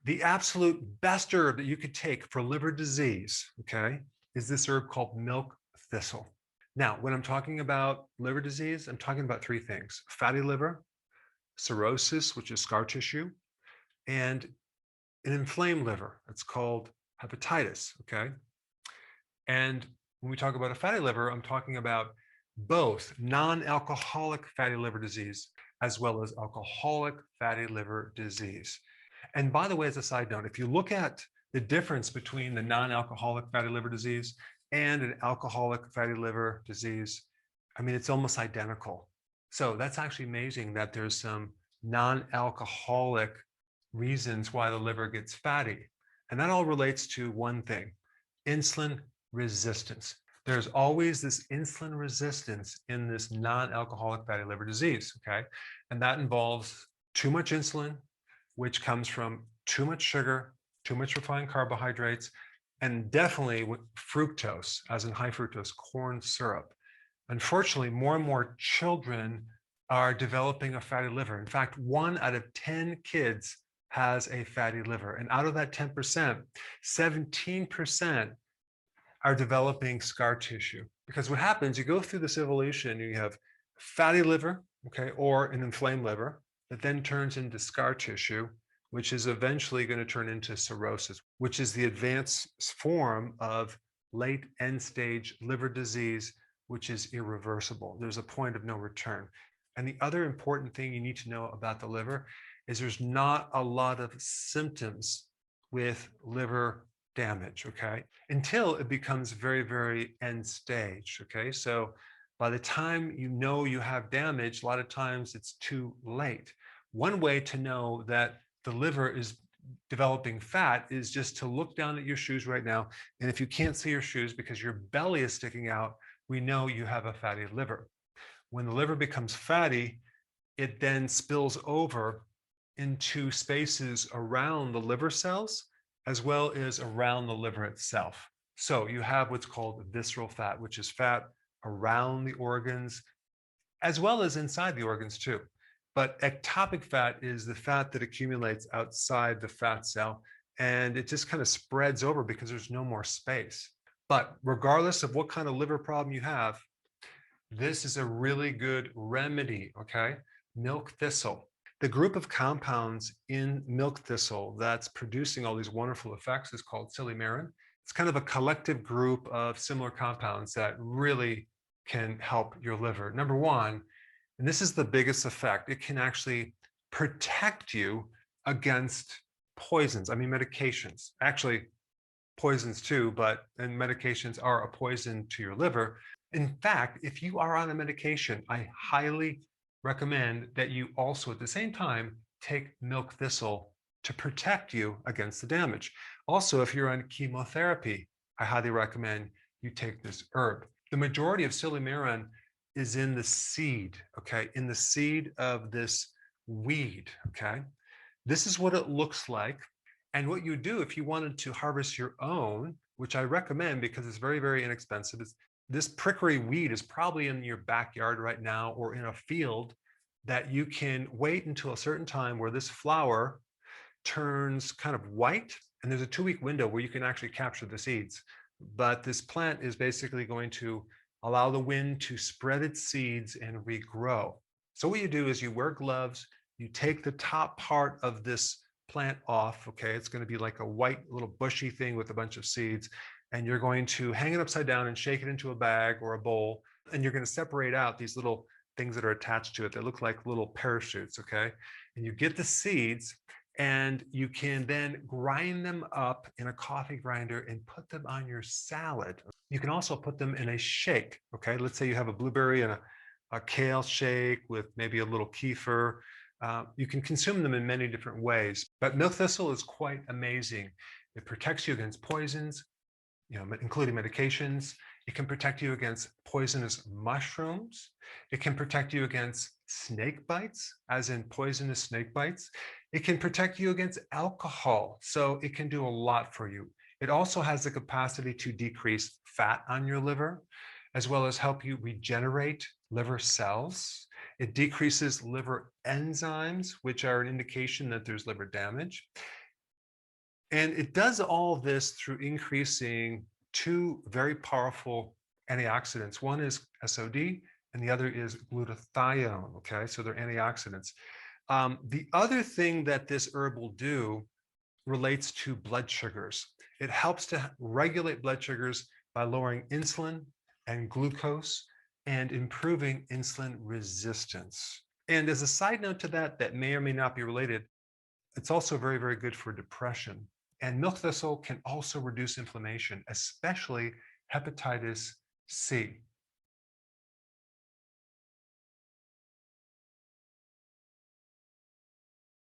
The absolute best herb that you could take for liver disease, okay, is this herb called milk thistle. Now, when I'm talking about liver disease, I'm talking about three things: fatty liver, cirrhosis, which is scar tissue, and an inflamed liver. It's called hepatitis, okay? And when we talk about a fatty liver, I'm talking about both non-alcoholic fatty liver disease as well as alcoholic fatty liver disease. And by the way, as a side note, if you look at the difference between the non-alcoholic fatty liver disease and an alcoholic fatty liver disease, I mean, it's almost identical. So that's actually amazing that there's some non-alcoholic reasons why the liver gets fatty. And that all relates to one thing: insulin resistance. There's always this insulin resistance in this non-alcoholic fatty liver disease, okay? And that involves too much insulin, which comes from too much sugar, too much refined carbohydrates, and definitely fructose, as in high fructose corn syrup. Unfortunately, more and more children are developing a fatty liver. In fact, 1 out of 10 kids has a fatty liver. And out of that 10%, 17% are developing scar tissue. Because what happens, you go through this evolution, you have fatty liver, okay, or an inflamed liver that then turns into scar tissue, which is eventually going to turn into cirrhosis, which is the advanced form of late end stage liver disease, which is irreversible. There's a point of no return. And the other important thing you need to know about the liver is there's not a lot of symptoms with liver damage, okay, until it becomes very, very end stage, okay? So by the time you know you have damage, a lot of times it's too late. One way to know that the liver is developing fat is just to look down at your shoes right now. And if you can't see your shoes because your belly is sticking out, we know you have a fatty liver. When the liver becomes fatty, it then spills over into spaces around the liver cells as well as around the liver itself. So you have what's called visceral fat, which is fat around the organs as well as inside the organs too. But ectopic fat is the fat that accumulates outside the fat cell, and it just kind of spreads over because there's no more space. But regardless of what kind of liver problem you have, this is a really good remedy, okay? Milk thistle. The group of compounds in milk thistle that's producing all these wonderful effects is called silymarin. It's kind of a collective group of similar compounds that really can help your liver. Number one, and this is the biggest effect, it can actually protect you against poisons. I mean, medications. Actually, poisons too, and medications are a poison to your liver. In fact, if you are on a medication, I highly recommend that you also at the same time take milk thistle to protect you against the damage. Also, if you're on chemotherapy, I highly recommend you take this herb. The majority of silymarin is in the seed, okay, in the seed of this weed, okay? This is what it looks like. And what you do if you wanted to harvest your own, which I recommend because it's very, very inexpensive, is this prickly weed is probably in your backyard right now or in a field that you can wait until a certain time where this flower turns kind of white. And there's a 2-week window where you can actually capture the seeds. But this plant is basically going to allow the wind to spread its seeds and regrow. So what you do is you wear gloves, you take the top part of this plant off, okay? It's going to be like a white little bushy thing with a bunch of seeds, and you're going to hang it upside down and shake it into a bag or a bowl, and you're going to separate out these little things that are attached to it that look like little parachutes, okay? And you get the seeds, and you can then grind them up in a coffee grinder and put them on your salad. You can also put them in a shake, okay? Let's say you have a blueberry and a kale shake with maybe a little kefir. You can consume them in many different ways, but milk thistle is quite amazing. It protects you against poisons, including medications. It can protect you against poisonous mushrooms. It can protect you against snake bites, as in poisonous snake bites. It can protect you against alcohol, so it can do a lot for you. It also has the capacity to decrease fat on your liver, as well as help you regenerate liver cells. It decreases liver enzymes, which are an indication that there's liver damage. And it does all of this through increasing two very powerful antioxidants. One is SOD and the other is glutathione. Okay, so they're antioxidants. The other thing that this herb will do relates to blood sugars. It helps to regulate blood sugars by lowering insulin and glucose and improving insulin resistance. And as a side note to that, that may or may not be related, it's also very, very good for depression. And milk thistle can also reduce inflammation, especially hepatitis C.